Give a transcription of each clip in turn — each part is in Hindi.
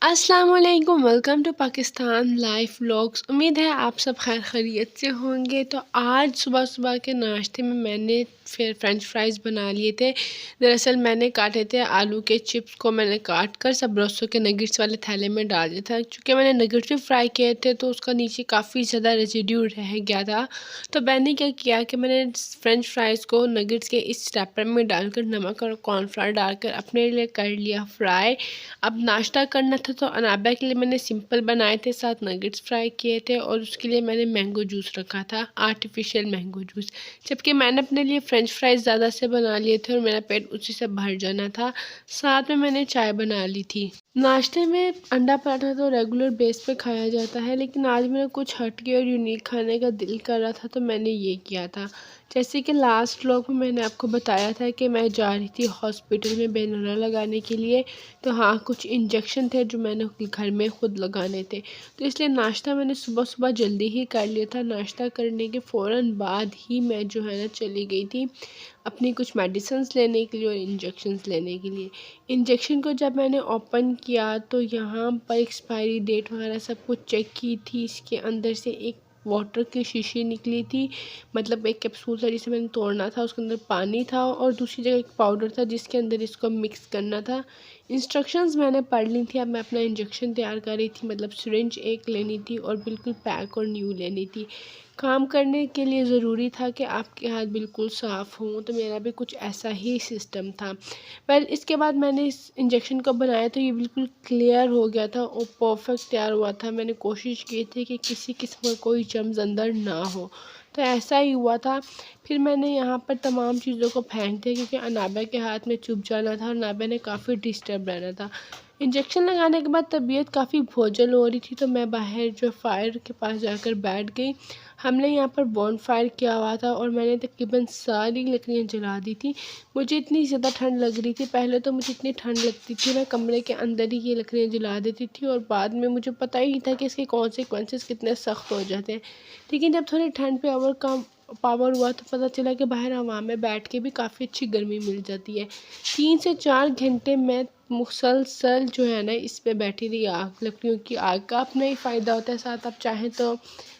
अस्सलाम वालेकुम, welcome to Pakistan life vlogs. उम्मीद है आप सब खैर खैरियत से होंगे। तो आज सुबह सुबह के नाश्ते में मैंने फिर फ्रेंच फ्राइज़ बना लिए थे। दरअसल मैंने काटे थे आलू के चिप्स को, मैंने काट कर सब ब्रोस्टो के नगेट्स वाले थैले में डाल दिया था। चूँकि मैंने नगेट्स भी फ्राई किए थे तो उसका नीचे काफ़ी ज़्यादा रेसिड्यू रह गया था। तो मैंने क्या किया कि मैंने फ्रेंच फ्राइज़ को नगेट्स के इस रैपर में डालकर नमक और कॉर्नफ्लावर डालकर अपने लिए कर लिया फ्राई। अब नाश्ता करना था तो अनाबा के लिए मैंने सिंपल बनाए थे, साथ नगेट्स फ्राई किए थे और उसके लिए मैंने मैंगो जूस रखा था, आर्टिफिशियल मैंगो जूस। जबकि मैंने अपने लिए फ्रेंच फ्राइज़ ज़्यादा से बना लिए थे और मेरा पेट उसी से भर जाना था। साथ में मैंने चाय बना ली थी। नाश्ते में अंडा पराठा तो रेगुलर बेस पे खाया जाता है, लेकिन आज मेरा कुछ हटके और यूनिक खाने का दिल कर रहा था तो मैंने ये किया था। जैसे कि लास्ट व्लॉग में मैंने आपको बताया था कि मैं जा रही थी हॉस्पिटल में बेनूरा लगाने के लिए। तो हाँ, कुछ इंजेक्शन थे जो मैंने घर में ख़ुद लगाने थे, तो इसलिए नाश्ता मैंने सुबह सुबह जल्दी ही कर लिया था। नाश्ता करने के फ़ौरन बाद ही मैं जो है ना चली गई थी अपनी कुछ मेडिसिन्स लेने के लिए और इंजेक्शंस लेने के लिए। इंजेक्शन को जब मैंने ओपन किया तो यहाँ पर एक्सपायरी डेट वगैरह सब कुछ चेक की थी। इसके अंदर से एक वाटर की शीशी निकली थी, मतलब एक कैप्सूल था जिसे मैंने तोड़ना था, उसके अंदर पानी था और दूसरी जगह एक पाउडर था जिसके अंदर इसको मिक्स करना था। इंस्ट्रक्शंस मैंने पढ़ ली थी। अब मैं अपना इंजेक्शन तैयार कर रही थी, मतलब सिरिंज एक लेनी थी और बिल्कुल पैक और न्यू लेनी थी। काम करने के लिए ज़रूरी था कि आपके हाथ बिल्कुल साफ़ हों, तो मेरा भी कुछ ऐसा ही सिस्टम था। वेल, इसके बाद मैंने इस इंजेक्शन को बनाया तो ये बिल्कुल क्लियर हो गया था और परफेक्ट तैयार हुआ था। मैंने कोशिश की थी कि किसी किस्म का कोई जम्स अंदर ना हो, तो ऐसा ही हुआ था। फिर मैंने यहाँ पर तमाम चीज़ों को फेंक दिया क्योंकि अनाबा के हाथ में चुभ जाना था और अनाबा ने काफ़ी डिस्टर्ब रहना था। इंजेक्शन लगाने के बाद तबीयत काफ़ी बोझल हो रही थी तो मैं बाहर जो फायर के पास जाकर बैठ गई। हमने यहाँ पर बॉनफायर किया हुआ था और मैंने तकरीबन सारी लकड़ियाँ जला दी थी। मुझे इतनी ज़्यादा ठंड लग रही थी, पहले तो मुझे इतनी ठंड लगती थी मैं कमरे के अंदर ही ये लकड़ियाँ जला देती थी और बाद में मुझे पता ही नहीं था कि इसके कॉन्सिक्वेंसेस कितने सख्त हो जाते हैं। लेकिन जब थोड़ी ठंड पे ओवरकम पावर हुआ तो पता चला कि बाहर हवा में बैठ के भी काफ़ी अच्छी गर्मी मिल जाती है। 3 से 4 घंटे मैं मुसलसल जो है ना इस पे बैठी रही आग, लकड़ियों की आग का अपना ही फ़ायदा होता है। साथ आप चाहें तो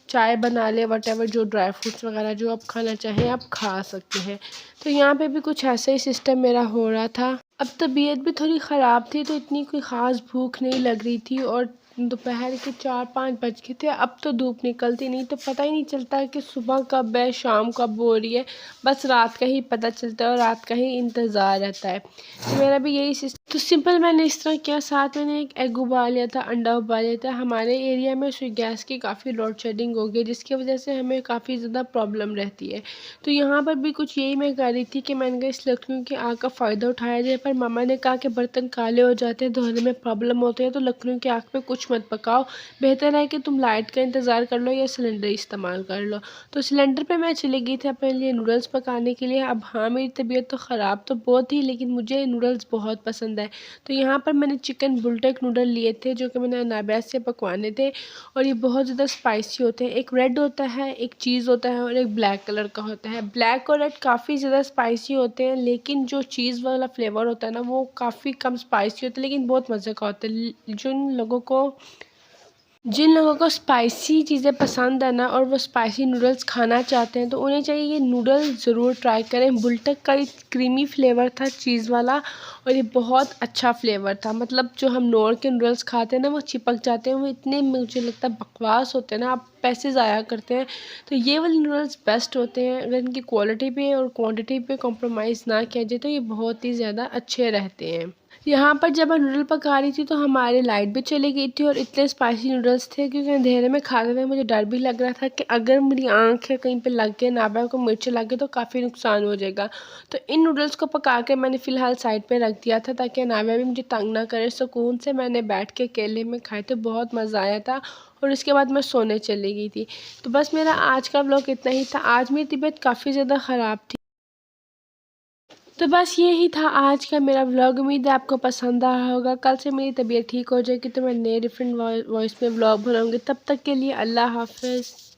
चाय बना ले, वटेवर जो ड्राई फ्रूट्स वगैरह जो आप खाना चाहें आप खा सकते हैं। तो यहाँ पे भी कुछ ऐसा ही सिस्टम मेरा हो रहा था। अब तबीयत भी थोड़ी ख़राब थी तो इतनी कोई ख़ास भूख नहीं लग रही थी और दोपहर के 4-5 बज गए थे। अब तो धूप निकलती नहीं तो पता ही नहीं चलता कि सुबह कब है शाम कब हो रही है, बस रात का ही पता चलता है और रात का ही इंतज़ार रहता है। तो मेरा भी यही सिस्टम तो सिंपल मैंने इस तरह किया। साथ मैंने एक एग उबाल लिया था, अंडा उबाल लिया था। हमारे एरिया में गैस की काफ़ी लोड शेडिंग हो गई जिसकी वजह से हमें काफ़ी ज़्यादा प्रॉब्लम रहती है। तो यहाँ पर भी कुछ यही मैं कर रही थी कि मैंने कहा इस लकड़ियों की आग का फ़ायदा उठाया जाए, पर मामा ने कहा कि बर्तन काले हो जाते हैं, धोने में प्रॉब्लम होती है, तो लकड़ियों की आग पे कुछ मत पकाओ, बेहतर है कि तुम लाइट का इंतज़ार कर लो या सिलेंडर इस्तेमाल कर लो। तो सिलेंडर पे मैं चली गई थी अपने लिए नूडल्स पकाने के लिए। अब हाँ, मेरी तबीयत तो ख़राब तो बहुत थी लेकिन मुझे नूडल्स बहुत पसंद है। तो यहाँ पर मैंने चिकन बुलटेक नूडल लिए थे जो कि मैंने अनाबा से पकवाने थे और ये बहुत ज़्यादा स्पाइसी होते हैं। एक रेड होता है, एक चीज़ होता है और एक ब्लैक कलर का होता है। ब्लैक और रेड काफ़ी ज़्यादा स्पाइसी होते हैं, लेकिन जो चीज़ वाला फ्लेवर होता है ना वो काफ़ी कम स्पाइसी होता है लेकिन बहुत मज़े का होता है। जिन लोगों को स्पाइसी चीज़ें पसंद है ना और वो स्पाइसी नूडल्स खाना चाहते हैं तो उन्हें चाहिए ये नूडल्स ज़रूर ट्राई करें। बुलटक का ये क्रीमी फ्लेवर था चीज़ वाला और ये बहुत अच्छा फ्लेवर था। मतलब जो हम नॉर्थ के नूडल्स खाते हैं ना वो चिपक जाते हैं, वो इतने मुझे लगता है बकवास होते हैं ना, आप पैसे ज़ाया करते हैं। तो ये वाले नूडल्स बेस्ट होते हैं। अगर इनकी क्वालिटी पे और क्वांटिटी पे कॉम्प्रोमाइज़ ना किया जाए तो ये बहुत ही ज़्यादा अच्छे रहते हैं। यहाँ पर जब मैं नूडल पका रही थी तो हमारी लाइट भी चली गई थी और इतने स्पाइसी नूडल्स थे क्योंकि अंधेरे में खाते हुए मुझे डर भी लग रहा था कि अगर मेरी आँख या कहीं पे लग गए, नाभा को मिर्च लग गए तो काफ़ी नुकसान हो जाएगा। तो इन नूडल्स को पका के मैंने फ़िलहाल साइड पे रख दिया था ताकि नाभा भी मुझे तंग ना करे। सुकून से मैंने बैठ के अकेले में खाए तो बहुत मज़ा आया था और इसके बाद मैं सोने चली गई थी। तो बस मेरा आज का व्लॉग इतना ही था। आज मेरी तबीयत काफ़ी ज़्यादा ख़राब थी। तो बस यही था आज का मेरा व्लॉग। उम्मीद है आपको पसंद आया होगा। कल से मेरी तबीयत ठीक हो जाएगी तो मैं नए डिफरेंट वॉइस में व्लॉग बनाऊँगी। तब तक के लिए अल्लाह हाफ़िज़।